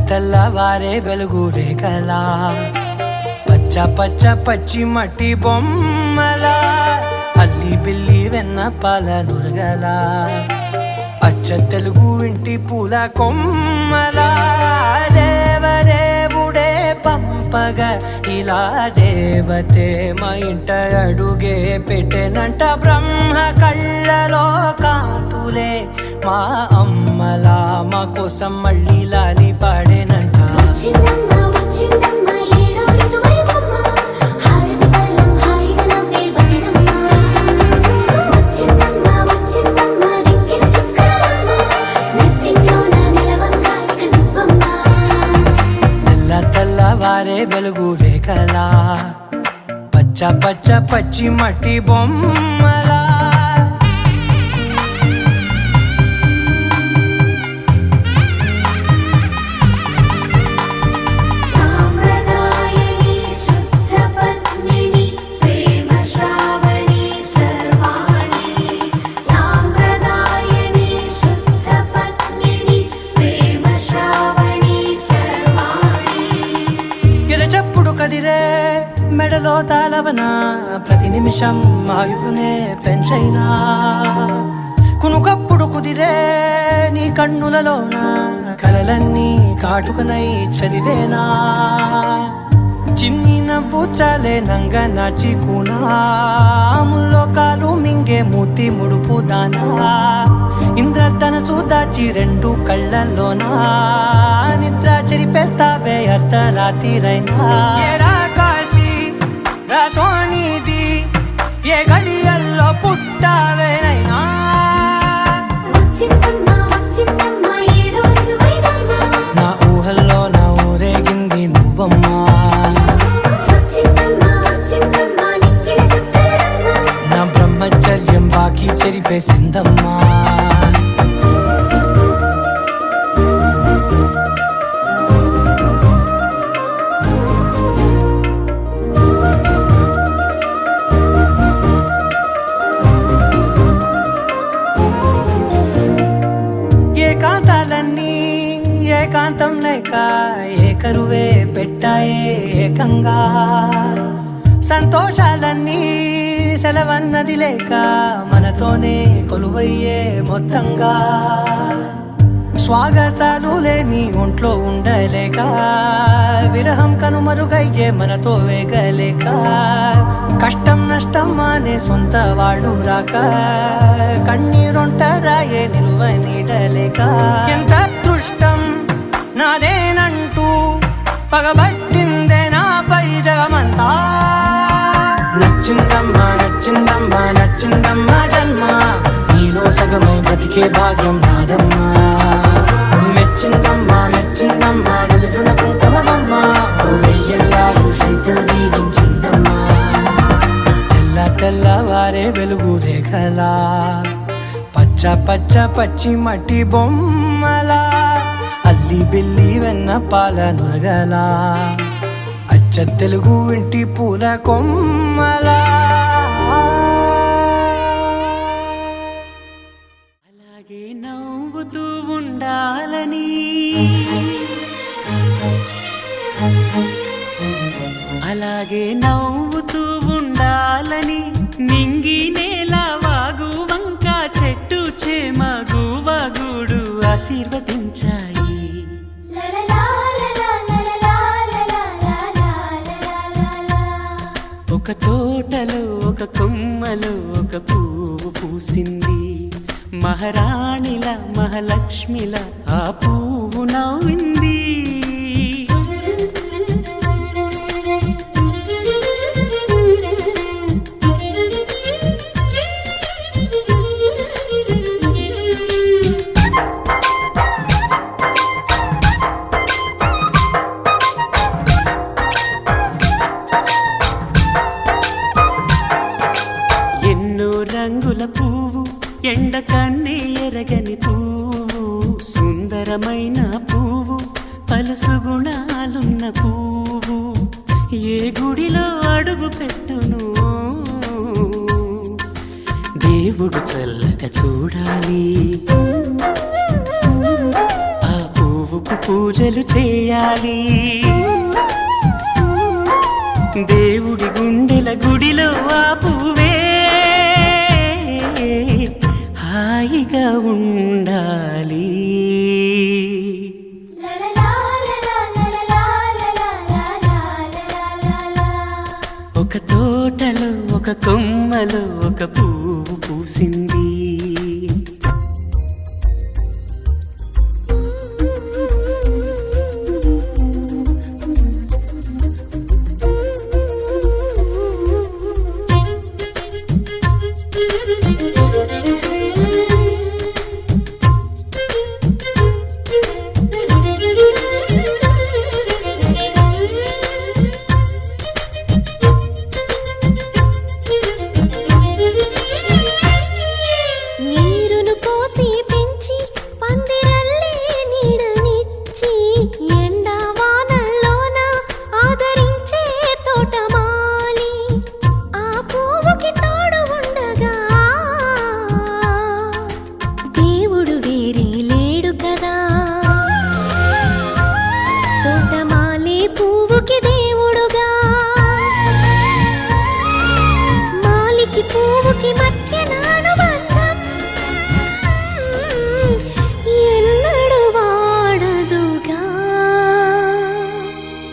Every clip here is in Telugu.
తెల్లవారే వెలుగు రేఖలా పచ్చ పచ్చ పచ్చి మట్టి బొమ్మలా అల్లి బిల్లి వెన్న పాల నురగలా అచ్చ తెలుగు ఇంటి పూల కొమ్మలా దేవదేవుడే పంపగా ఇలా దేవతే మా ఇంట అడుగే పెట్టెనంట బ్రహ్మ కళ్ళలో కాంతులే మా అమ్మలా మా కోసం మళ్ళీ లాలి పాడేనంట తెల్లవారే వెలుగు రేఖలా పచ్చ పచ్చ పచ్చి మట్టి బొమ్మలా కదిరే మెడలో తాళవన ప్రతి నిమిషం ఆయుధునే పెంచైనా కునుకప్పుడు కుదిరే నీ కన్నులలోన కలలన్నీ కాటుకనై చదివేనా చిన్ని నవ్వు చాలే నంగ నాచి కూనాముల్లో కాలు మింగే మూతి ముడుపు దానా ఇంద్రధనసు దాచి రెండు కళ్ళల్లోనా నిద్ర చెరిపేస్తావే అర్ధరాత్రిరైనా ఏరా కాశీ రాసోనిది ఏ గడియల్లో పుట్టావేనైనా నా ఊహల్లో నా ఊరేగింది నువ్వమ్మా నా బ్రహ్మచర్యం బాకీ చెరిపేసిందమ్మా ఏకాంతాలన్నీ ఏకాంతం లేక ఏకరువే పెట్టాయే ఏకంగా సంతోషాలన్నీ సెలవన్నది లేక మనతోనే కొలువయ్యే మొత్తంగా స్వాగతాలు లేని ఒంట్లో ఉండలేక విరహం కనుమరుగయ్యే మనతో వేగలేక కష్టం నష్టం అనే సొంత వాళ్ళు రాక కన్నీరొంటరాయే నిలువ నీడలేక ఎంత అదృష్టం నాదేనంటూ పగబట్టిందే నాపై జగమంతా నచ్చిందమ్మా నచ్చిందమ్మా నచ్చిందమ్మా జన్మ నీలో సగమై బ్రతికే భాగ్యం నాదమ్మా మెచ్చిందమ్మా మెచ్చిందమ్మా నిలుచున కుంకుమమ్మా వెయ్యల్లా ఋషింపులు దీవించిందమ్మా తెల్లవారే వెలుగు రేఖలా పచ్చ పచ్చ పచ్చి మట్టి బొమ్మలా అల్లి బిల్లి వెన్న పాల నురగలా అచ్చ తెలుగు ఇంటి పూల కొమ్మలా అలాగే నవ్వుతూ ఉండాలని అలాగే నవ్వుతూ ఉండాలని నింగి నేల వాగు వంక చెట్టు చేమ గువగూడు ఆశీర్వదించాయి ఒక తోటలో ఒక కొమ్మలో ఒక పువ్వు పూసింది మహారాణిల మహాలక్ష్మిల ఆ పువ్వు నవ్వింది రంగుల పువ్వు ఎండ కన్నే ఎరగని పువ్వు సుందరమైన పువ్వు పలుసు గుణాలున్న పువ్వు ఏ గుడిలో అడుగు పెట్టును దేవుడు చల్లగా చూడాలి ఆ పువ్వు పువ్వుకు పూజలు చేయాలి. దేవుడి గుండెల గుడిలో ఆ పువ్వే హాయిగా ఉండాలి. ఒక తోటలో ఒక కొమ్మలో ఒక పువ్వు పూసింది.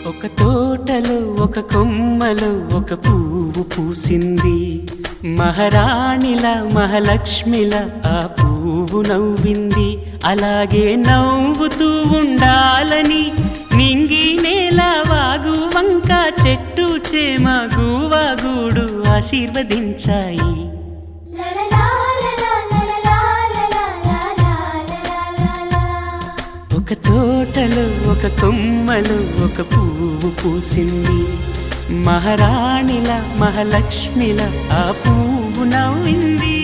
ఒక తోటలో ఒక కొమ్మలో ఒక పువ్వు పూసింది. మహారాణిలా మహాలక్ష్మిలా ఆ పువ్వు నవ్వింది. అలాగే నవ్వుతూ ఉండాలని నింగి నేల వాగు వంక చెట్టు చేమ గువాగూడు ఆశీర్వదించాయి. ఒక తోటలో ఒక కొమ్మలో ఒక పువ్వు పూసింది. మహారాణిలా మహాలక్ష్మిలా ఆ పువ్వు నవ్వింది.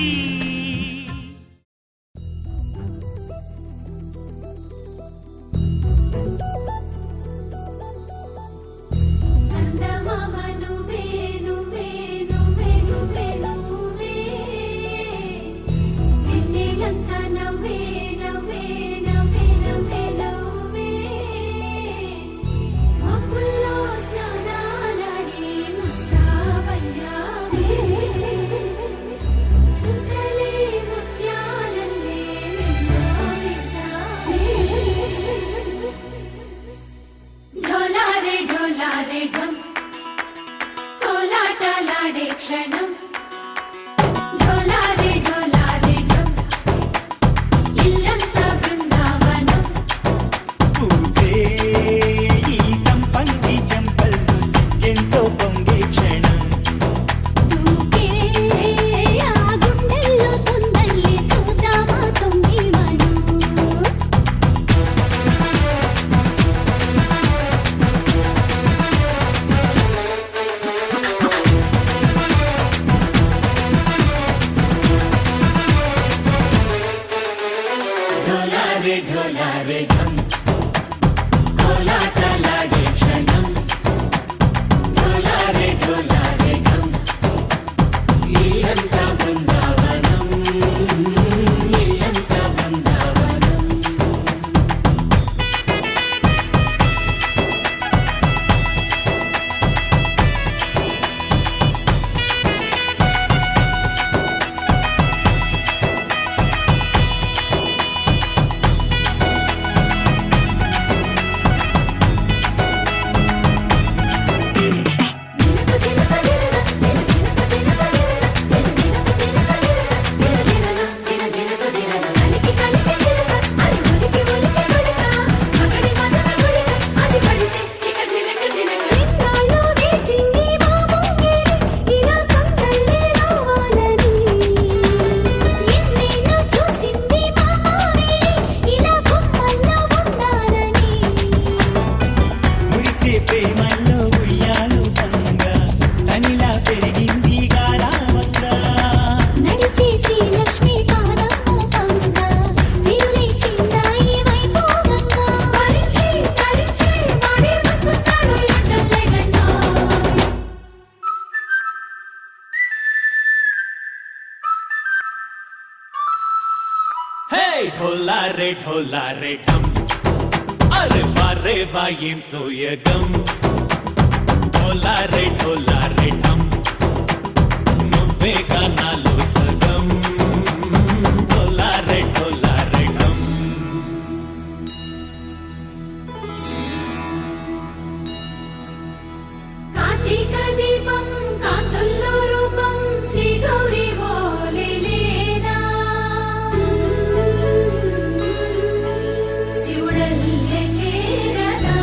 క్షణం ढोला रे ढम అరే ఏం సోయగం ఢోలా రే ఢమ్ నువ్వే గానాలో సగం ఢోలా రే ఢమ్ కార్తీక దీపం కాంతుల్లో రూపం శ్రీ గౌరీ ఓలేనా శివుడల్లే చేరదా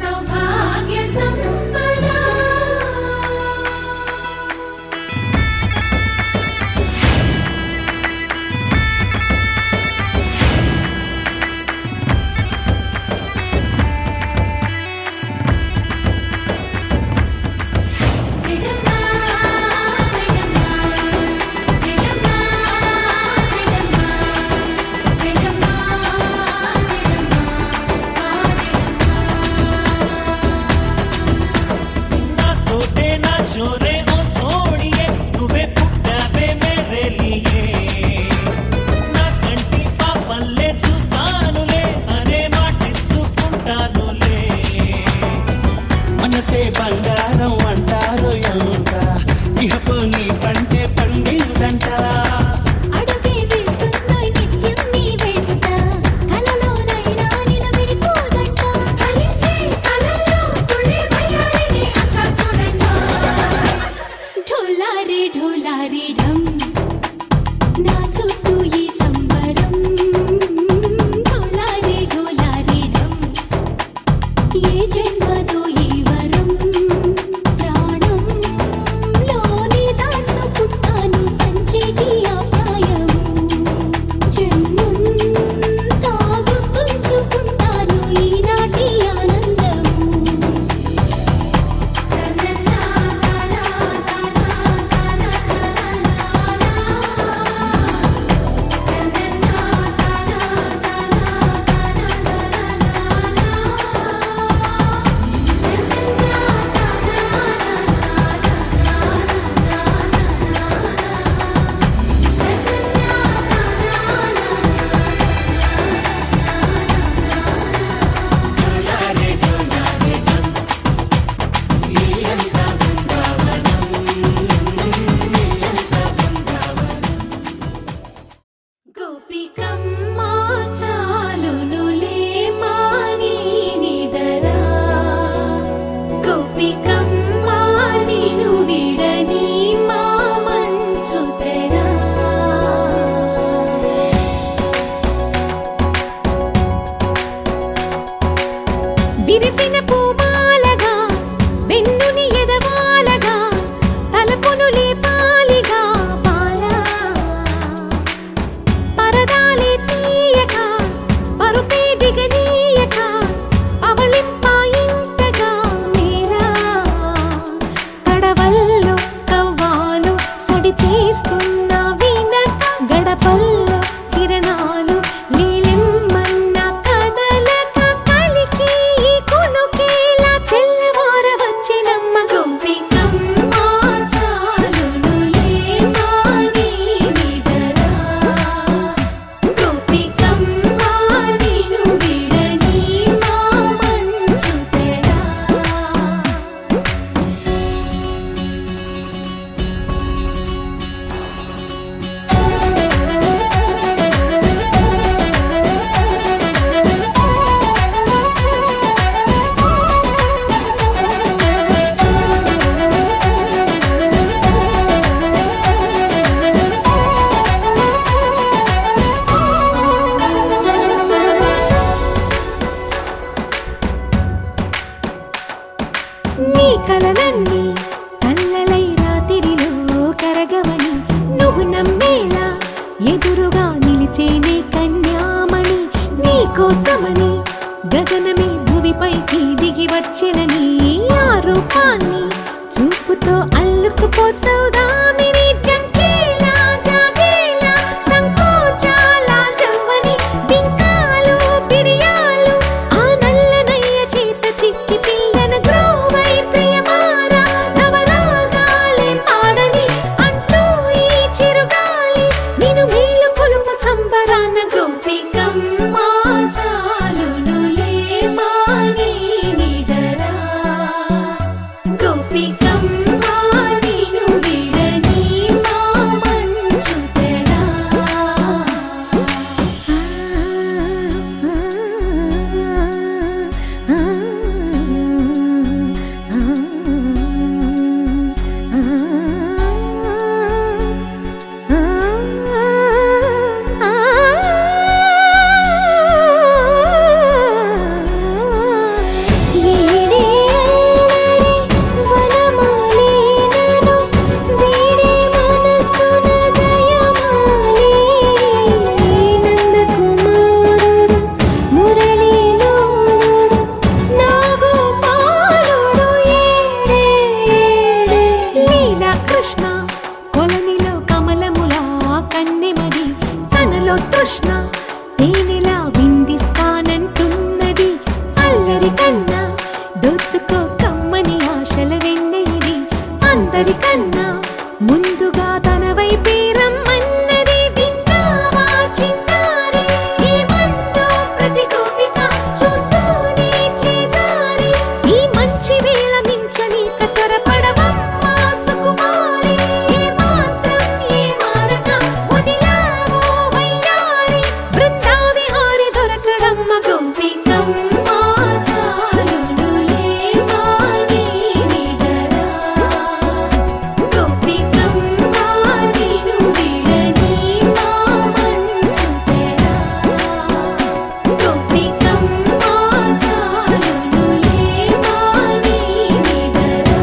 సౌభాగ్య సంపద జయజమ్మా జయజమ్మా జయజమ్మా జయజమ్మా జయజమ్మా నా తోటే నా చోరే ఓ సోడియే నువ్వే పుట్టావే మేరే లియే నా కంటి పాపల్లే చూస్తానులే అరే మాటిచ్చుకుంటానులే మనసే బంగారం అంటారు ఎంత ఇహపు నీ పంటే పండిందంట అడుగే వేస్తుందో నిత్యం నీ వెంట కలలోనైనా నిలబడిపోదంట ఫలించే కలల్లో తుళ్ళి వయ్యారిని అంతా చూడండి ఢోలా రే ఢమ్ నా చుట్టూ ఈ సంబరం ఢోలా రే ఢమ్ ఏ జన్మదో ఈ వరం ప్రాణంలోనే దాచుకుంటాను పంచేటి ఆప్యాయము జన్మంతా గుర్తుంచుకుంటాను ఈనాటి ఆనందము గోపికమ్మా చాలునులే మాని నిదరా గోపికమ్మా నిను విడని మా మంచు తెరా విరిసిన పూమాలగా వెన్నుని ఎదవాలగా తలపును లేపాలిగా బాలా పరదాలే తీయక పరుపే దిగనీయక అవళింపాయింతగా మేరా కడవల్లో కవ్వాలు సడి చేస్తున్న వినక గడపల్లో కిరణాలు నీలిమ్మన్న కదలక కలికి ఈ కొనుకేలా తెల్లవార వచ్చినమ్మ గోపికమ్మ చాలునులే మాని నిదరా గోపికమ్మ నిను విడని మా మంచు తెరా నీ కలలన్నీ కల్లలై రాత్రిలో కరగవని నువ్వు నమ్మేలా ఎదురుగా నిలిచేనే కన్యామణి నీ కోసమని గగనమే భువిపైకి దిగి వచ్చెనని ఆ రూపాన్ని చూపుతో అల్లుకుపోసౌదామిని జంకేలా జాగేలా సంకోచాల జవ్వని బింకాలు బిరియాలు ఆ నల్లనయ్య చేత చిక్కి పిల్లన గ్రోవై ప్రియమారా నవరాగాలే పాడని అంటూ ఈ చిరుగాలి నిను మేలు పొలుపు సంబరాన గోపికమ్మ చాలునులే తెలుసుకో కమ్మని ఆశల వెన్నెయిది అందరికన్నా ముందుగా తన వైపే రమ్మన్నది విన్నావా చిన్నారి ఏమందో ప్రతి గోపిక చూస్తూనే చేజారి ఈ మంచి వేళ మించని కతరపడవమ్మా సుకుమారి ఏ మాత్రం ఏ మారక వదిలావో వయ్యారి బృందావిహారి దొరకడమ్మ గోపికమ్మ చాలునులే మాని నిదరా గోపికమ్మ నిను విడని మా మంచు తెరా గోపికమ్మ చాలునులే మాని నిదరా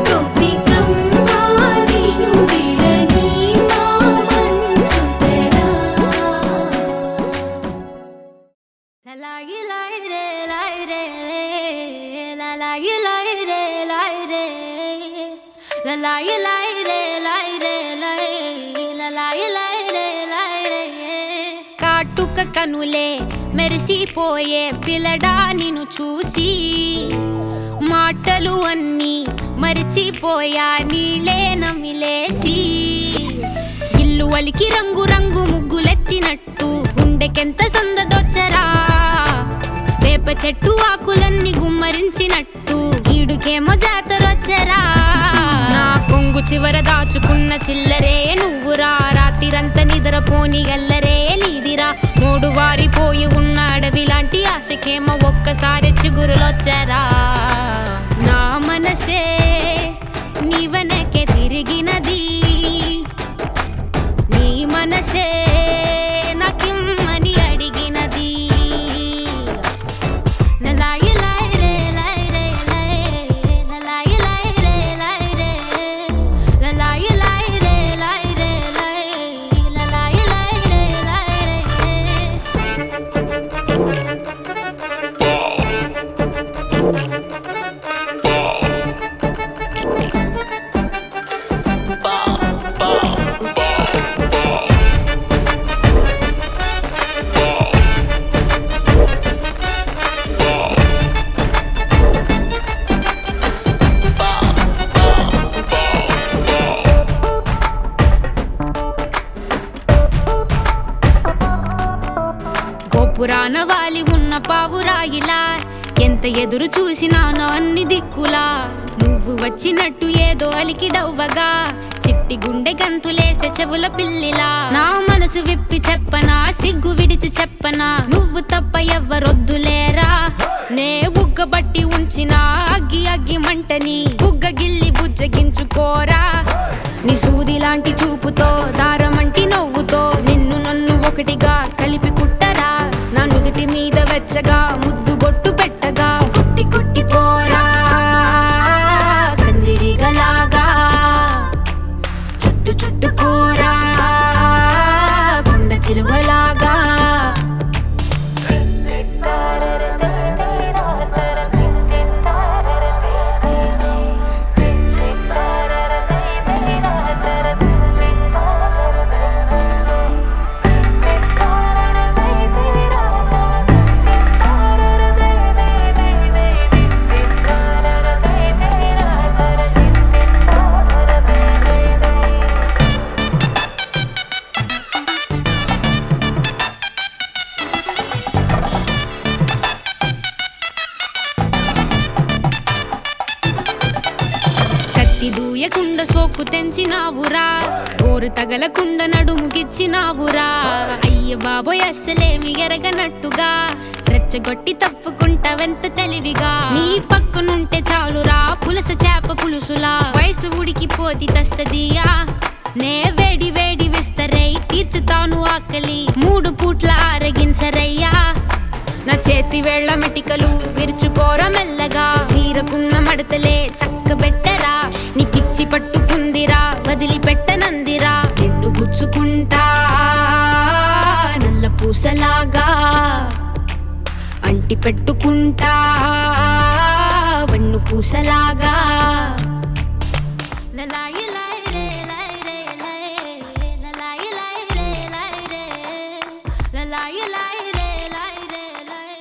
గోపికమ్మ నిను విడని మా మంచు తెరా లాయి లాయి రే లాయి రే లాయి లాయి రే లాయి రే లాయి లాయి రే లాయి రే లాయి లాయి రే లాయి రే కాటుక కనులే మెరిసిపోయే పిల్లడా నిన్ను చూసి మాటలు అన్నీ మరిచిపోయా నీళ్ళే నమిలేసి ఇల్లు వలికి రంగు రంగు ముగ్గులెత్తినట్టు గుండెకెంత సందడొచ్చరా వేప చెట్టు ఆకులన్నీ గుమ్మరించినట్టు ఈడుకేమో జాతరొచ్చరా నా కొంగు చివర దాచుకున్న చిల్లరే నువ్వురా రాత్రిరంతా నిద్రపోని గల్లరే నీదిరా మూడు వారిపోయి ఉన్న అడవి లాంటి ఆశకేమో ఒక్కసారి చిగురులొచ్చరా నా మనసే నీ వెనకే తిరిగినది నీ మనసే నాకిమ్మని అడిగినది లలాయి లాయి రే లాయి రే లలాయి లాయి రే లాయి రే లలాయి లాయి రే లాయి రే లలాయి లాయి రే లాయి రే గోపురాన వాలి ఉన్న పావురాయిలా ఎంత ఎదురు చూసినానో అన్ని దిక్కులా నువ్వు వచ్చినట్టు ఏదో అలికిడవ్వగా చిట్టి గుండె గంతులేసే చెవుల పిల్లిలా నా మనసు విప్పి చెప్పనా సిగ్గు విడిచి చెప్పనా నువ్వు తప్ప ఎవ్వరొద్దులేరా నే బుగ్గబట్టి ఉంచిన అగ్గి అగ్గి మంటని బుగ్గ గిల్లి బుజ్జగించుకోరా నీ సూది లాంటి చూపుతో దారమంటి నవ్వుతో నిన్ను నన్ను ఒకటిగా కలిపి కుట్టరా నా నుదుటి మీద వెచ్చగా ముద్దు బొట్టు పెట్టగా కొట్టి కొట్టి పోరా కందిరిగలాగా చుట్టు చుట్టుకోరా కొండ చిలువలాగా దూయకుండ సోకు తెంచినావురా గోరు తగలకుండ నడుముగిచ్చినావురా అయ్య బాబోయ్ అస్సలేమి ఎరగనట్టుగా రెచ్చగొట్టి తప్పుకుంటావెంత తెలివిగా నీ పక్కనుంటే చాలురా పులస చేప పులుసులా వయసు ఉడికిపోతి తస్తదియా నే వేడి వేడి విస్తరై తీర్చుతాను ఆకలి 3 పూట్ల ఆరగించరయ్యా నా చేతి వేళ్ల మెటికలు విరుచుకోర మెల్లగా చీరకున్న మడతలే చక్కబెట్టరా నీకిచ్చి పట్టుకుందిరా వదిలిపెట్టనందిరా నిన్ను గుచ్చుకుంటా నల్ల పూసలాగా అంటి పెట్టుకుంటా వన్ను పూసలాగా లలాయి లాయి రే లాయి రే లలాయి లాయి రే లాయి రే లలాయి లాయి రే లాయి రే లలాయి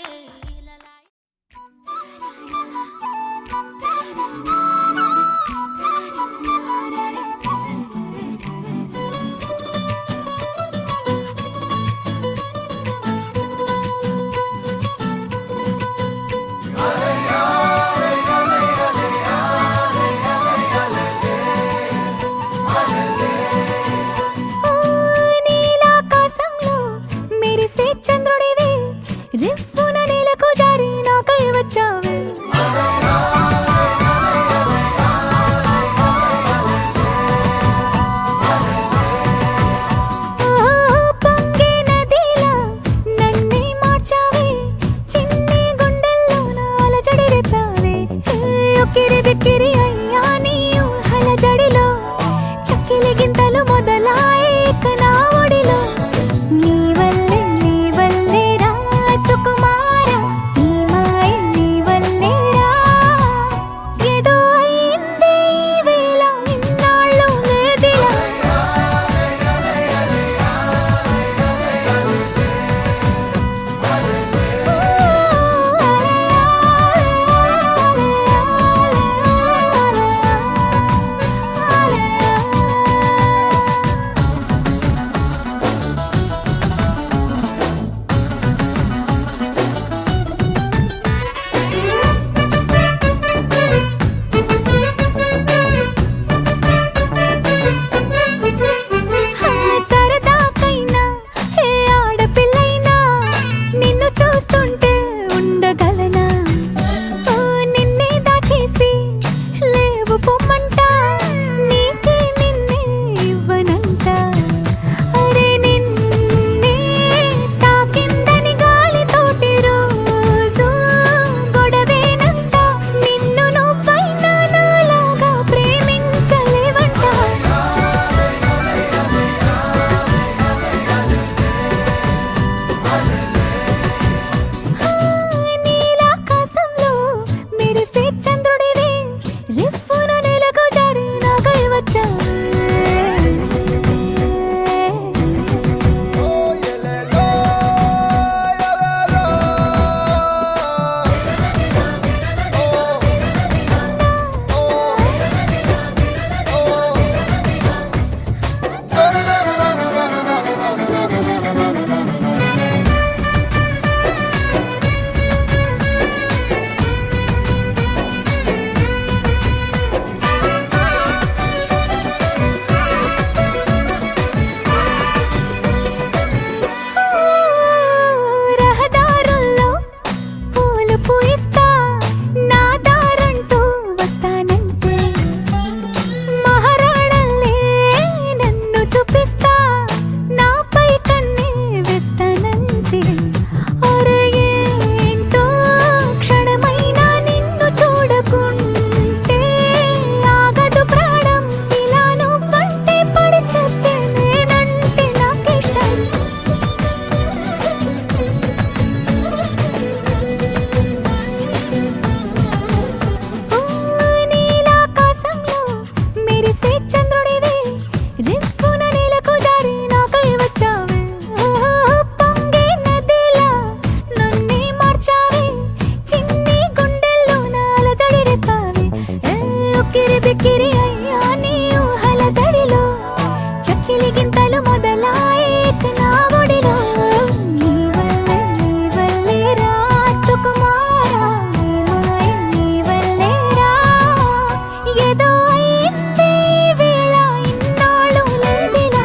బిక్కిరి అయ్యా నీ ఊహల జడిలో చక్కిలి గింతలు మొదలాయి ఇక నా ఒడిలో నీ వల్లే రా సుకుమార ఈ మాయ నీ వల్లే రా ఏదో అయిందే ఈ వేళ ఇన్నాళ్ళు లేదిలా సరదాకైనా ఏ ఆడపిల్లైనా నిన్ను చూస్తుంటే ఉండగలనా ఓ నిన్నే దాచేసి లేవు పొమ్మంట నీకే నిన్నే ఇవ్వనంట అరే నిన్నే తాకిందని గాలితోటి రోజు గొడవేనంట నిన్ను నువ్వైనా నాలాగా ప్రేమించలేవంట నీలాకాశంలో మెరిసే చంద్రుడివే రిఫ్ఫున నెలకు జారి నాకై వచ్చావే రహదారుల్లో పూలు పూయిస్తా నా దారంటూ వస్తానంటే మహారాణల్లే నన్ను చూపిస్తా నాపై కన్నే వేస్తానంతే అరే ఏంటో క్షణమైనా నిన్ను చూడకుంటే ఆగదు ప్రాణం ఇలా నువ్వంటే పడి చచ్చే నేనంటే నాకిష్టం నీలాకాశంలో మెరిసే చంద్రుడివే రిఫ్ఫున నెలకు జారి నాకై వచ్చావే పొంగే నదిలా నన్నే మార్చావే చిన్ని గుండెల్లో నాలజడి రేపావే ఉక్కిరి బిక్కిరి అయ్యా నీ ఊహల జడిలో చక్కిలి గింతలు మొదలాయి ఇక నా ఒడిలో నీ వల్లే రా సుకుమార ఈ మాయ నీ వల్లే రా ఏదో అయిందే ఈ వేళ ఇన్నాళ్ళు లేదిలా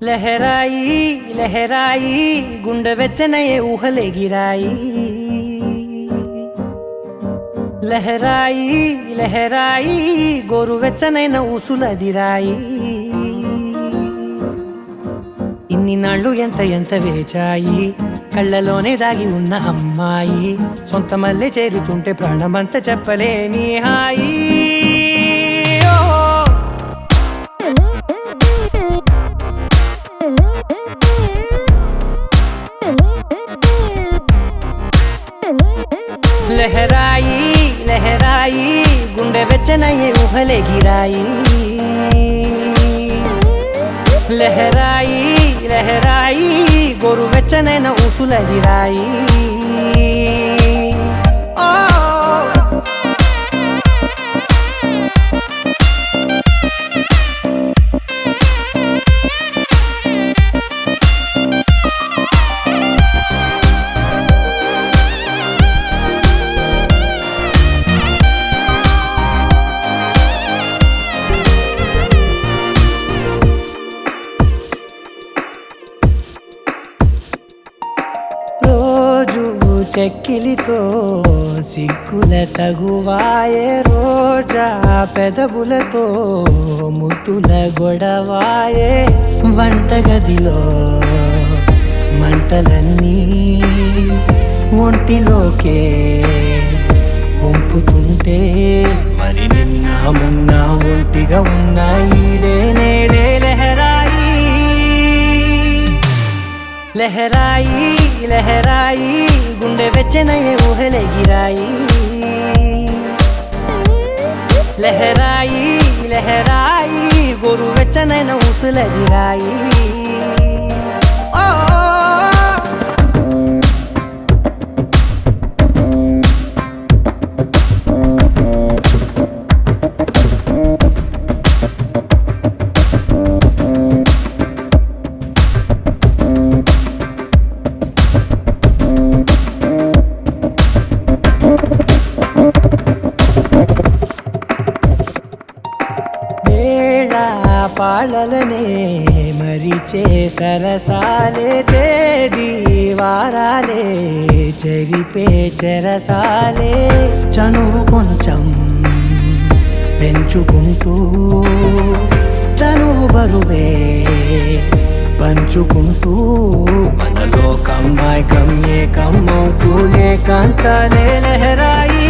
లహరాయి లహరాయి గుండె వెచ్చనయే ఊహలే గిరాయి లహరాయి లహరాయి గోరు వెచ్చనైన ఊసులదిరాయి ఇన్ని నాళ్ళు ఎంత వేచాయి కళ్ళలోనే దాగి ఉన్న అమ్మాయి సొంత మల్లె చేరుతుంటే ప్రాణమంత చెప్పలేని హాయి ఓ లహరాయి లహరాయి గుండె వెచ్చనయ్యే ఊహలే గిరాయి లహరాయి లహరాయి గోరు వెచ్చనైన ఊసులదిరాయి ఓ చెక్కిలితో సిగ్గుల తగువాయే రోజా పెదవులతో ముద్దుల గొడవాయే వంటగదిలో మంటలన్నీ ఒంటిలోకే వంపుతుంటే మరి నిన్న మొన్న ఒంటిగా ఉన్న ఈడే నేడే లహరాయి లహరాయి లహరాయి గుండె వెచ్చనయే ఊహలెగిరాయి లహరాయి లహరాయి గోరు వెచ్చనైన ఊసులెగిరాయి పాలలనే మరిచే సరసాలే తేదీ వారాలే చెరిపే చెరసాలే చనువు కొంచెం పెంచుకుంటూ తనువు బరువే పంచుకుంటూ మనలో కమ్మాయి కమ్మే కమ్మవుతూ ఏకాంతాలే లహరాయి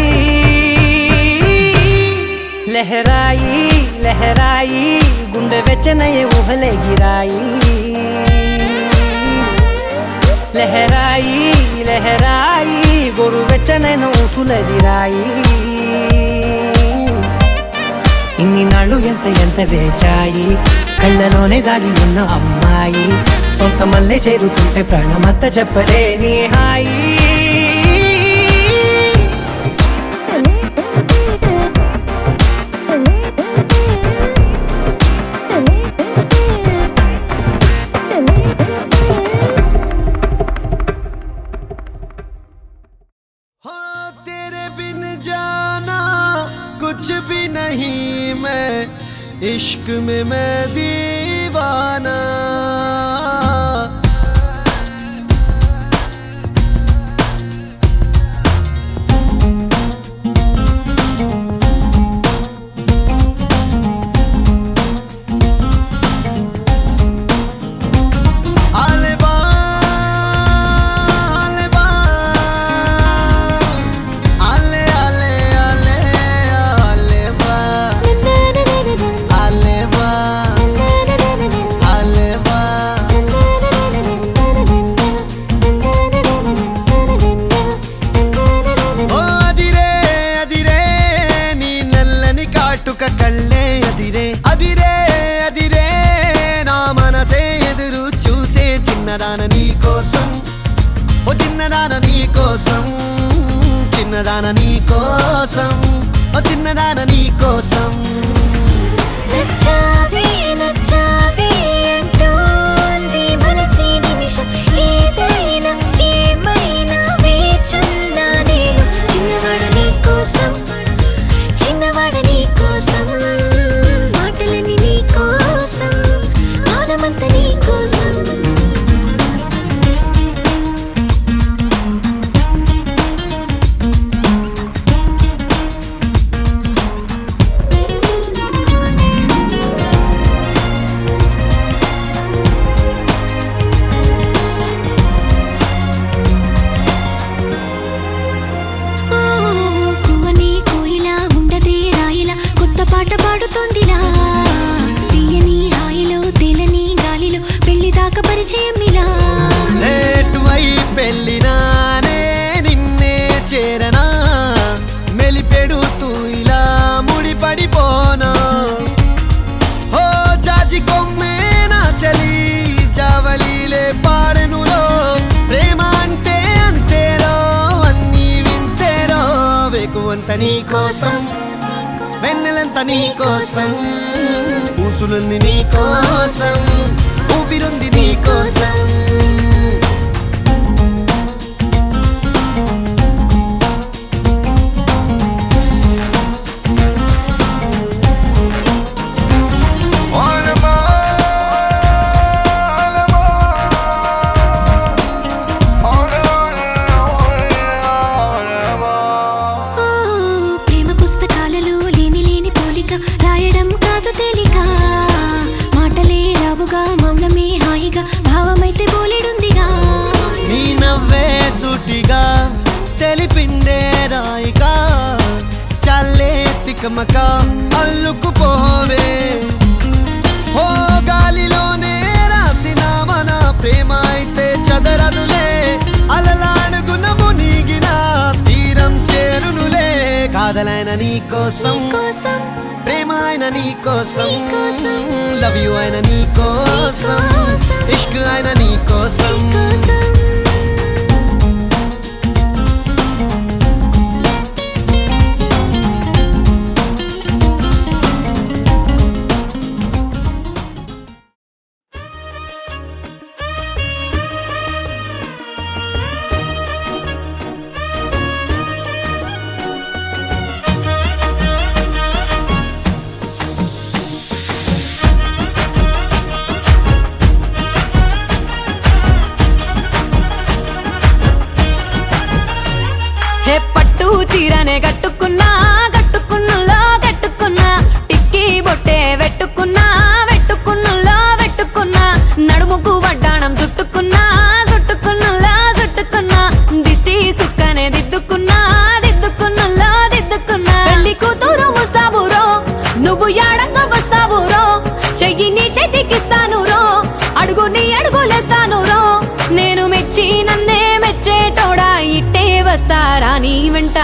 లహరాయి లహరాయి గుండె వెచ్చనయే ఊహలెగిరాయి లహరాయి లహరాయి గోరు వెచ్చనైన ఊసులెగిరాయి ఇన్ని నాళ్ళు ఎంత వేచాయి కళ్ళలోనే దాగి ఉన్న అమ్మాయి సొంత మల్లె చేరుతుంటే ప్రాణమంత చెప్పలేని హాయి कुछ भी नहीं मैं इश्क में मैं दीवाना చిన్నదాన నీ కోసం ఓ చిన్నదాన నీ కోసం నచ్చావే నచ్చావే అంటోంది మనసే నిమిషం ఏదైనా ఏమైనా వేచున్నా నేను చిన్నవాడ నీ కోసం చిన్నవాడ నీ కోసం మాటలని నీ కోసం మౌనమంత నీ కోసం పెళ్ళినానే నిన్నే చేరనా మెలిపెడుతూ ఇలా ముడిపడిపోనా ఓ జాజి కొమ్మే నా చలి జావలీలే పాడెనులో ప్రేమ అంటే అంతేరో అన్నీ వింతేరో వేకువంత నీ కోసం వెన్నెలంత నీ కోసం ఊసులుంది నీ కోసం ఊపిరుంది నీ కోసం పిండే రాయిగా చల్లే తికమక అల్లుకుపోవే ఓ గాలిలోనే రాసిన మన ప్రేమ అయితే చదరదులే అలలాడుగున మునిగిన తీరం చేరునులే కాదలైన నీ కోసం ప్రేమ అయిన నీ కోసం లవ్ యు అయిన నీ కోసం ఇష్క్ అయిన నీ కోసం హే పట్టు చీరనే కట్టుకున్నా కట్టుకున్నులో కట్టుకున్నా టిక్కీ బొట్టే వెట్టుకున్నా వెట్టుకున్నులో వెట్టుకున్నా నడుముకు వడ్డాణం చుట్టుకున్నా చుట్టుకున్నులో చుట్టుకున్నా దిష్టి సుక్కనే దిద్దుకున్నా దిద్దుకున్నులో దిద్దుకున్నా పెళ్లి కూతురు ముస్తాబురో నువ్వు యాడంగా వస్తావురో చెయ్యి నీ చేతికిస్తాను రో అడుగు నీ అడుగులేస్తాను రో నేను మెచ్చి నన్నే మెచ్చేటోడా ఇట్టే వస్తారా నీ వెంట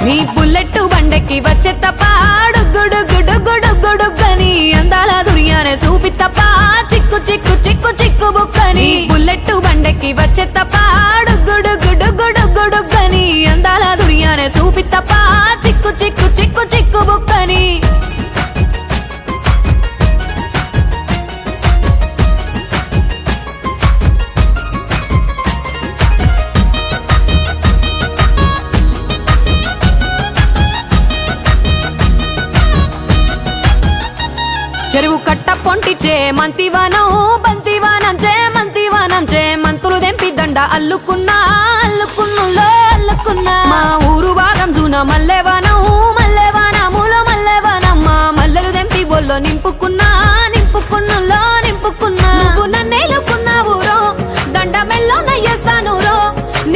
నీ బుల్లెట్ బండెక్కి వచ్చే తప్ప గుడుగుడుగుడుగుడుగుడుగని అందాల దుర్యానే చూపి తప్ప చిక్కు చిక్కు చిక్కు చిక్కు బుక్కని బుల్లెట్ బండెక్కి వచ్చే తప్ప గుడుగుడుగుడుగుడుగని అందాల దుర్యానే చూపి తప్ప చిక్కు చిక్కు చిక్కు చిక్కు బుక్కని చెరువు కట్ట పొంటిచే మంతివానం బంతివానం చే మంతివానం చే మంతులు దెంపి దండ అల్లుకున్నా అల్లుకున్నులో అల్లుకున్నా మా ఊరు భాగం జూన మల్లెవానం మల్లెవానములో మల్లెవానం మా మల్లెలు దెంపి బొల్లో నింపుకున్నా నింపుకున్నులో నింపుకున్నా నువ్వు నన్నేలుకున్నావు రో దండ మెల్లో నయ్యేస్తాను రో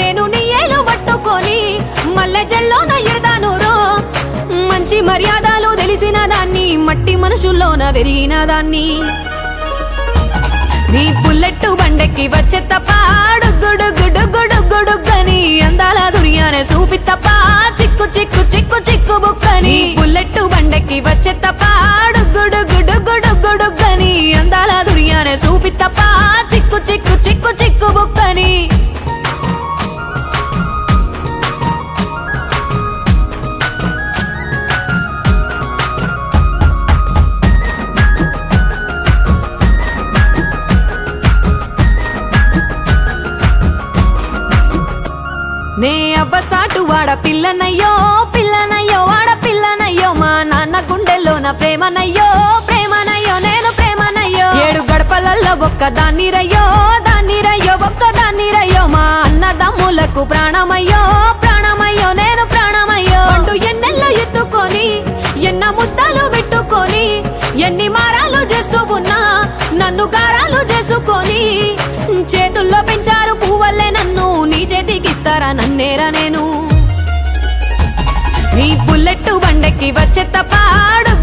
నేను నీ ఏలు పట్టుకొని మల్లె జల్లో నయ్యేదాను రో మంచి మర్యాదలు తెలిసిన దాన్ని మట్టి మనుషుల్లోన పెరిగిన దాన్ని నీ బుల్లెట్ బండెక్కి వచ్చే తప్ప గుడుగుడుగుడుగుడుగని అందాల దుర్యానే చూపి తప్ప చిక్కు చిక్కు చిక్కు చిక్కు బుక్కని బుల్లెట్ బండెక్కి వచ్చే తప్ప గుడుగుడుగుడుగుడుగని అందాల దుర్యానే చూపి తప్ప చిక్కు చిక్కు చిక్కు చిక్కు బుక్కని నే అవ్వసాటు వాడ పిల్లనయ్యో పిల్లనయ్యో వాడ పిల్లనయ్యో మా నాన్న గుండెల్లో నా ప్రేమనయ్యో ప్రేమనయ్యో నేను ప్రేమనయ్యో 7 గడపలల్లో ఒక్క దాన్నిరయ్యో దాన్నిరయ్యో ఒక్క దాన్నిరయ్యో మా అన్నదమ్ములకు ప్రాణమయ్యో ప్రాణమయ్యో నేను ప్రాణమయ్యో అంటూ ఎన్నెల్లో ఎత్తుకొని ఎన్న ముద్దలు పెట్టుకొని ఎన్ని మారాలు చేస్తూ ఉన్నా నన్ను గారాలు చేసుకొని చేతుల్లో పెంచారు పువ్వల్లే నన్ను నీ చేతికిస్తారా నన్నేరా నేను నీ బుల్లెట్ బండెక్కి వచ్చే తప్ప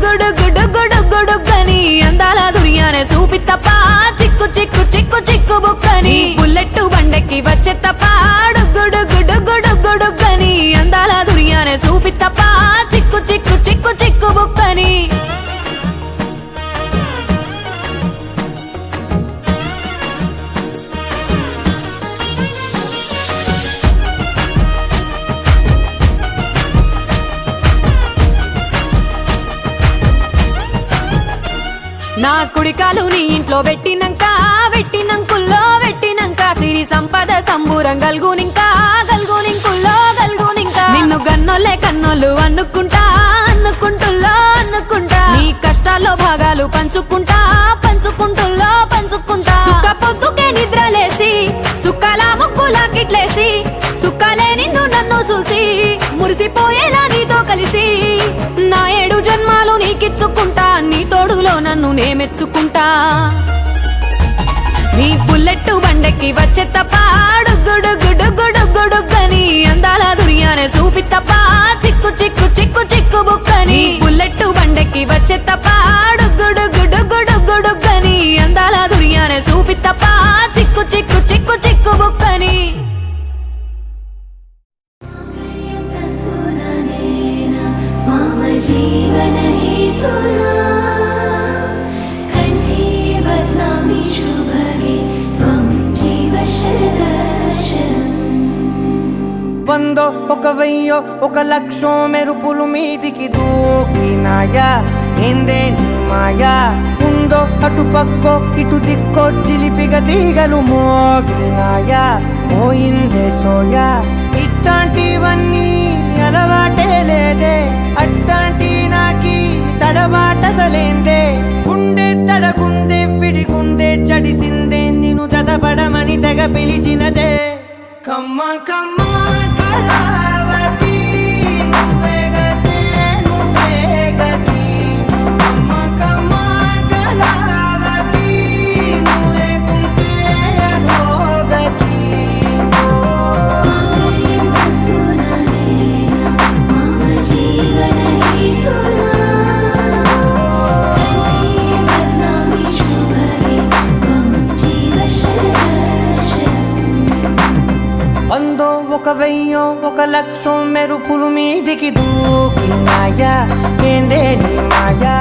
గుడుగుడుగుడుగుడుగని అందాల దుర్యానే చూపి తప్ప చిక్కు చిక్కు చిక్కు చిక్కు బుక్కని బుల్లెట్ బండెక్కి వచ్చే తప్ప గుడుగుడుగుడుగుడుగని అందాల దుర్యానే చూపి తప్ప చిక్కు చిక్కు చిక్కు చిక్కు బుక్కని నా కుడికాలు నీ ఇంట్లో పెట్టినంకుల్లో పెట్టినంక సిరి సంపద సంబూరం గల్గునింకుల్లో నిన్ను గన్నోలే కన్నోలు అనుకుంటుల్లో నీ కష్టాల్లో భాగాలు పంచుకుంటుల్లో సుక్క పొద్దుకే నిద్రలేసి సుక్కల ముక్కులాకిట్లేసి సుక్కలే నిన్ను నన్ను చూసి మురిసిపోయేలా నీతో కలిసి నా 7 జన్మాలు నీకిచ్చుకుంటా నీ తోడులో నన్ను నే మెచ్చుకుంటా నీ బుల్లెట్ బండ బండెక్కి వచ్చే తప్ప డుగ్గుడుగ్గుడుగ్గుడుగ్గుడుగ్గని అందాల దుర్యానే చూపి తప్ప చిక్కు చిక్కు చిక్కు చిక్కు బుక్కని బుల్లెట్టు బండెక్కి వచ్చే తప్ప డుగ్గుడుగ్గుడుగ్గుడుగ్గుడుగ్గని అందాల దుర్యానే చూపి తప్ప చిక్కు చిక్కు చిక్కు చిక్కు బుక్కని मम जीवन हेतुना कण्ठे बध्नामि शुभगे त्वं जीव शरदर्शनम् వందో ఒక వెయ్యో ఒక లక్షో మెరుపులు మీదికి దూకినాయా ఏందే నీ మాయా ఉందో అటు పక్కో ఇటు దిక్కో చిలిపిగ తీగలు మోగినాయా పోయిందే సోయా ఇట్లాంటివన్నీ అలవాటే లేదే అట్లాంటి నాకి తడబాటసలేందే గుండె తడగుందే విడిగుందే చడిసిందే నిన్ను చదపడమని తెగ పిలిచినదే కమ్మ కమ్మ కళావతి నువ్వే గతే నువ్వే గతి కమ్మ కమ్మ కళావతి నువ్వు లేకుంటే అధోగతి मम जीवन हेतुना कण्ठे बध्नामि शुभगे त्वं जीव शरदर्शनम् వందో ఒక వెయ్యో ఒక లక్షో మెరుపులు మీదికి దూకినాయా ఏందే నీ మాయా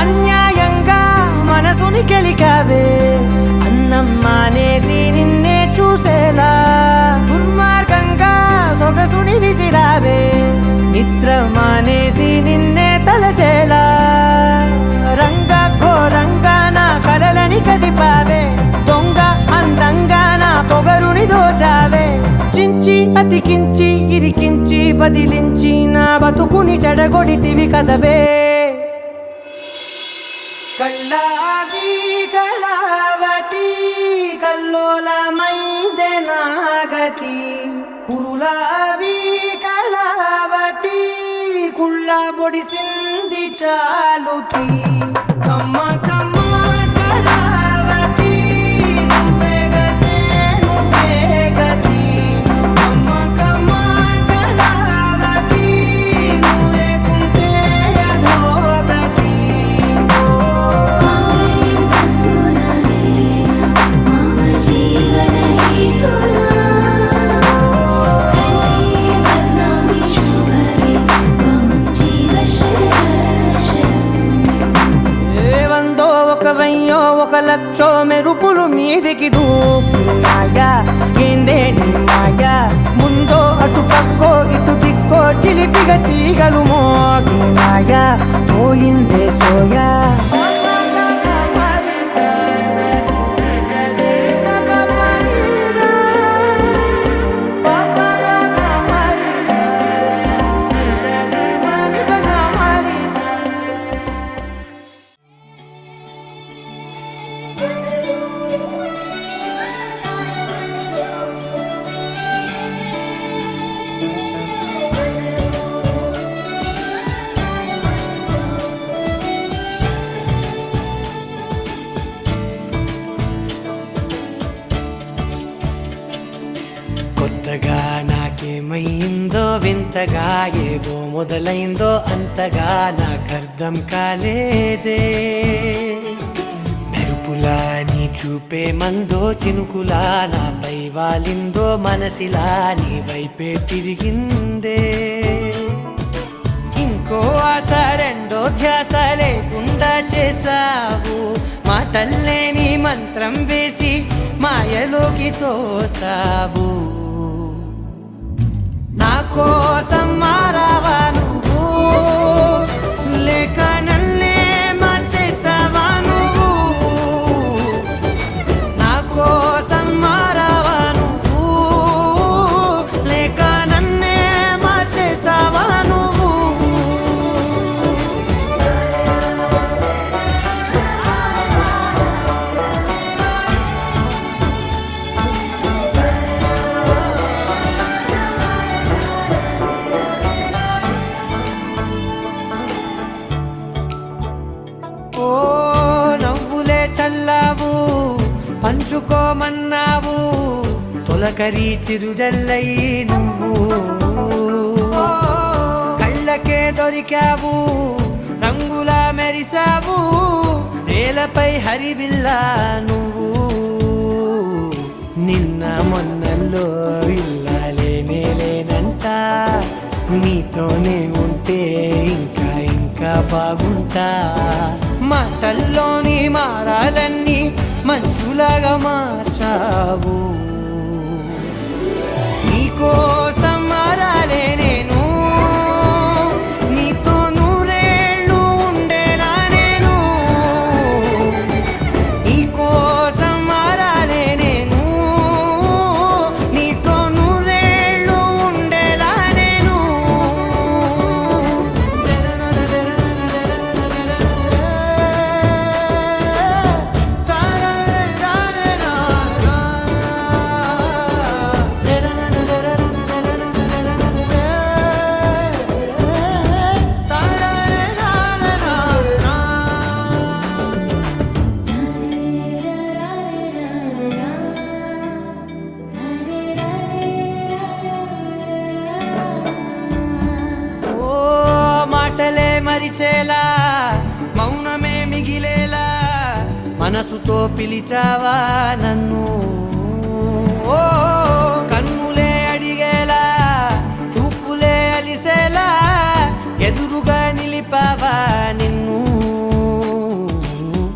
అన్యాయంగా మనసుని గెలికావే అన్నం మానేసి నిన్నే చూసేలా దుర్మార్గంగా సొగసుని విసిరావే నిద్ర మానేసి నిన్నే తలచేలా రంగా ఘోరంగా నా కలలని కదిపావే దొంగ అందంగా నా పొగరుని దోచావే చించి అతికించి ఇరికించి వదిలించి నా బతుకుని చెడగొడితివి కదవే కళ్ళావి కళావతి కల్లోలమైందే నాగతి కురులావి కళావతి కుళ్ళ బొడిసింది చాలుతి కమ్మ కమ్మ కళావతి నువ్వే గతే నువ్వే గతి కమ్మ కమ్మ కళావతి నువ్వు లేకుంటే అధోగతి मम जीवन हेतुना कण्ठे बध्नामि शुभगे त्वं जीव शरदर्शनम् ఏ వందో ఒక వెయ్యో ఒక లక్షో మెరుపులు మీదికి దూకినాయా ఏందే నీ మాయా ముందో అటు పక్కో ఇటు దిక్కో చిలిపిగ తీగలు మోగినాయా పోయిందే సోయా కొత్తగా నాకేమైందో వింతగా ఏదో మొదలైందో అంతగా నాకర్థం కాలేదే మెరుపులా నీ చూపే మందో చినుకులా నాపై వాలిందో మనసిలా నీ వైపే తిరిగిందే ఇంకో ఆశ రెండో ధ్యాస లేకుండా చేసావు మాటల్లే నీ మంత్రం వేసి మాయలోకి తోసావు నా కోసం మారావా నువ్వు లేక నన్నే మార్చేసావా నువ్వు నా కోసం మారావా నువ్వు లేక నన్నే మార్చేసావా నువ్వు ఓ నవ్వులే చల్లావు పంచుకోమన్నావు తొలకరి చిరుజల్లై నువ్వు కళ్ళకే దొరికావు రంగులా మెరిసావు నేలపై హరివిల్లా నువ్వు నిన్న మొన్నల్లో ఇల్లాలేనే లేనంట నీతోనే ఉంటే ఇంకా ఇంకా బాగుంటా మాటల్లోని మారాలన్నీ మంచులాగా మార్చావు నీకోసం మారాలే నేను నీతో నూరేళ్ళు ఉండేలా నేను నీకోసం మారాలే నేను నీతో నూరేళ్ళు ఉండేలా నేను ఓ మాటలే మరిచేలా మౌనమే మిగిలేలా మనసుతో పిలిచావా నన్ను ఓ కన్నులే అడిగేలా చూపులే అలిసేలా ఎదురుగా నిలిపావా నిన్ను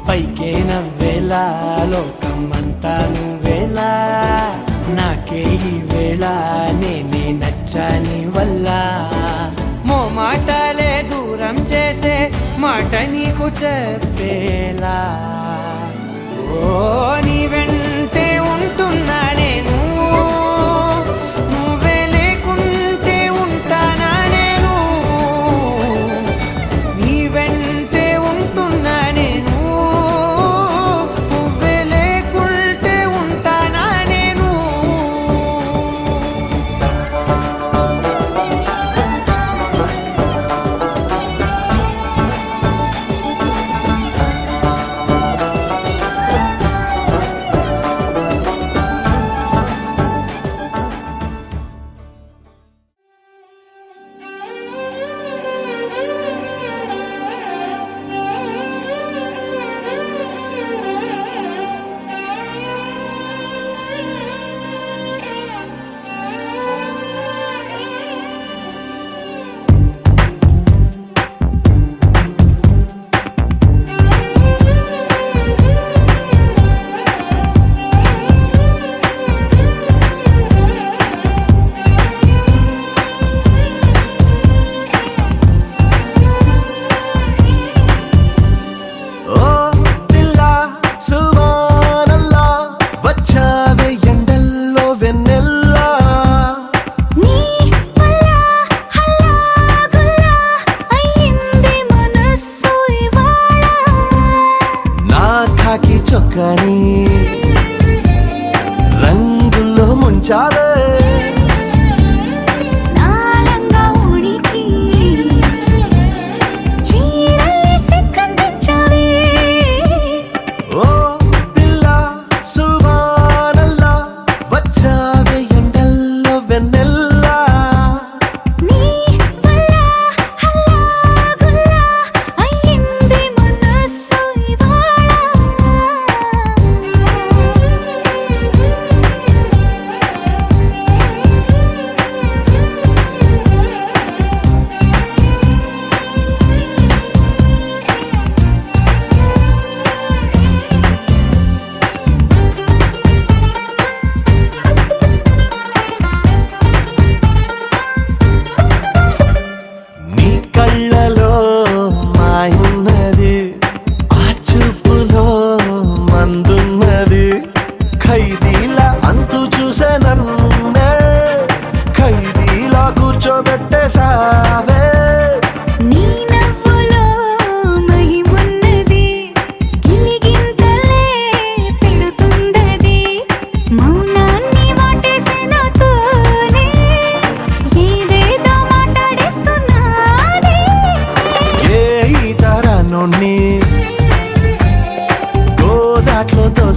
పైకే నవ్వేలా లోకమంతా నువ్వేలా నాకే ఈ వేళ నేనే నచ్చాని వల్ల మాటలే దూరం చేసే మాట నీకు చెప్పేలా ఓ నీ వెంటే ఉంటున్నా నేను నువ్వే లేకుంటే ఉంటానా నేను నీ వెంటే ఉంటున్నా నేను నువ్వే లేకుంటే ఉంటానా నేను చొక్కాని రంగుల్లో ముంచాలే నాలంగా ఉడికి చీరల్ని సిగ్గందించావే ఓ పిల్ల సువానల్లా వచ్చావే ఎండల్లో వెన్నెల్లా నీ వల్ల హల్లాగుల్లా అయ్యింది మనసు ఇవాళ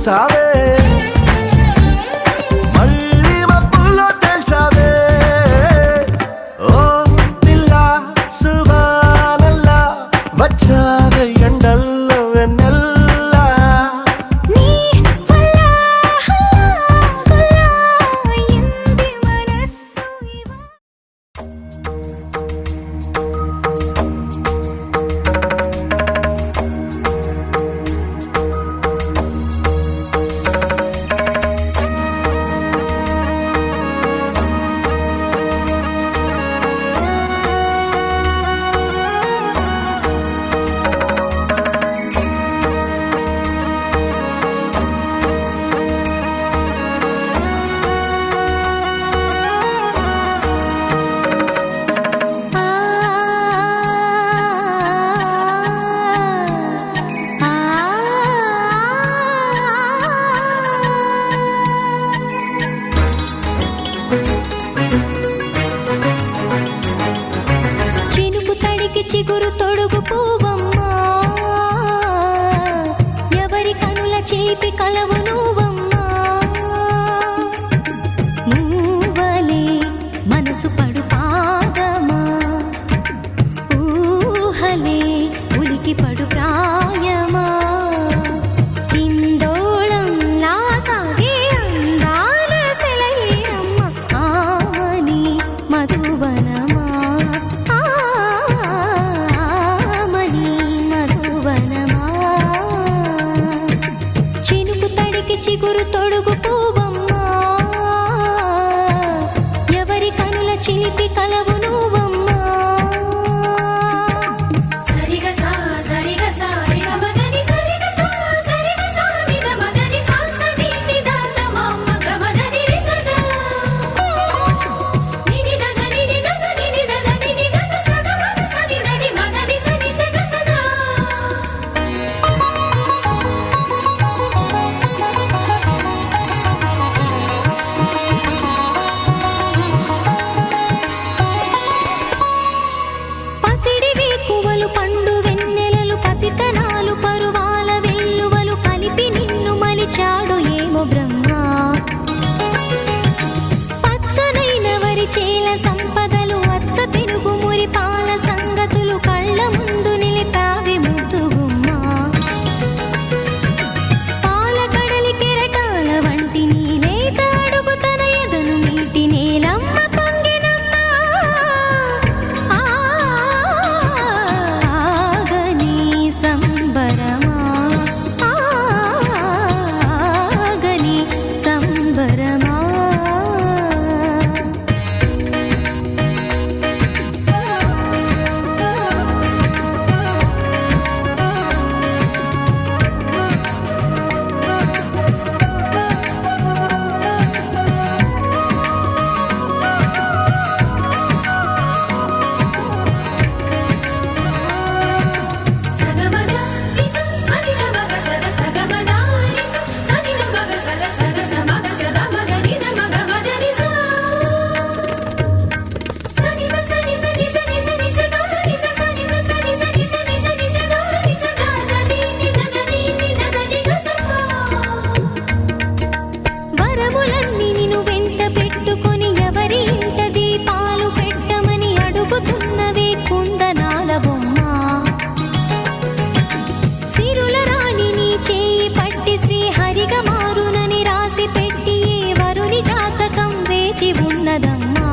పూసావే మళ్ళీ మబ్బుల్లో తేల్చావే ఓ పిల్ల సువాలల్లా వచ్చావే ఎండల్లో వెన్నెల్లా నీ వల్ల హల్లా ఇంది మనస్సు ఇవా చినుకు తడికి చిగురు తొడుగు పూవమ్మా ఎవరి కనుల చేపి కలవు నువ్వమ్మా మూవలే మనసు పడు పాదమా ఊహలే ఉలికి పడు ప్రాయమా ఇందోళం లాసాగే అందాల సెలయేరమ్మ ఆమని మధువనమా ఆమని మధువనమా చినుకు తడికి చిగురు తొడుగు పూవమ్మా ఎవరి కనుల చిలిపి కలవు నువ్వమ్మా సరిగ సా సరిగ సా రిగ మదని సరిగ సా సరిగ సా నిద మదని సా సని నిదాత మమ్మ గమదని రిసదా నిని దద నిని గగ నిని దద నిని గగ సగ మగ సని దని మదని సని సగ సదా పసిడి వేకువలు పండు వెన్నెలలు పసితనాలు పరువాల వెల్లువలు కలిపి నిన్ను మలిచాడు ఏమో బ్రహ్మ పచ్చనైన వరి చేల సంపదలు అచ్చ పెనుగు మురి పాల సంగతులు కళ్ళ ముందు నిలిపావి ముద్దుగుమ్మ పాల కడలి కెరటాల వంటి నీలేత అడుగు తన ఎదను మీటి నేలమ్మ పొంగినమ్మ ఆగని సంబరమా ఆగని సంబరమా సగమద నిస సనిద మగ సగ సగమద నిస సనిద మగ సగ సగ సమగ సద మగ నిద మగ మద నిస సని స సని సని సని సని స గ నిస సని స సని సని సని సని స గ నిస ద ద ని ని ద ద ని ని ద ద ని గ స వరములన్నీ నిన్ను వెంట పెట్టుకొని ఎవరి ఇంట దీపాలు పెట్టమని అడుగుతున్నవే కుందనాల బొమ్మ సిరుల రాణి నీ చేయి పట్టి శ్రీహరిగా మారునని రాసి పెట్టి ఏ వరుని జాతకం వేచి ఉన్నదమ్మా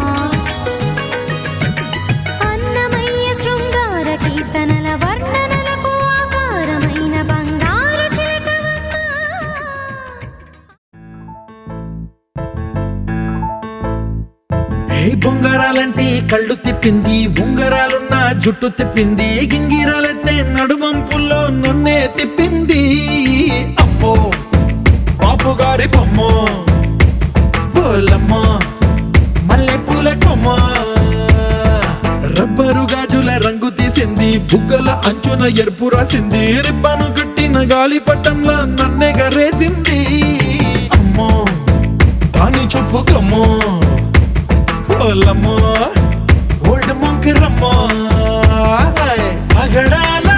అన్నమయ్య శృంగార కీర్తనల వర్ణనలకు ఆకారమైన బంగారు చిలకవమ్మా హే బొంగరాలంటే కళ్ళు తిప్పింది ఉంగరాలున్న జుట్టు తిప్పింది గింగిరాలెత్తే నడుమంపుల్లో నన్నే తిప్పింది అమ్మో బాబుగారి బొమ్మ పోలమ్మ మల్లె పూల కొమ్మ రబ్బరు గాజుల రంగు తీసింది బుగ్గల అంచున ఎరుపు రాసింది రిబ్బను కట్టిన గాలి పట్టంలా నన్నే గరేసింది అమ్మో దాని చెప్పుకమ్మో పోలమ్మో ఓల్డ్ మొంకిరమ్మో పగడాల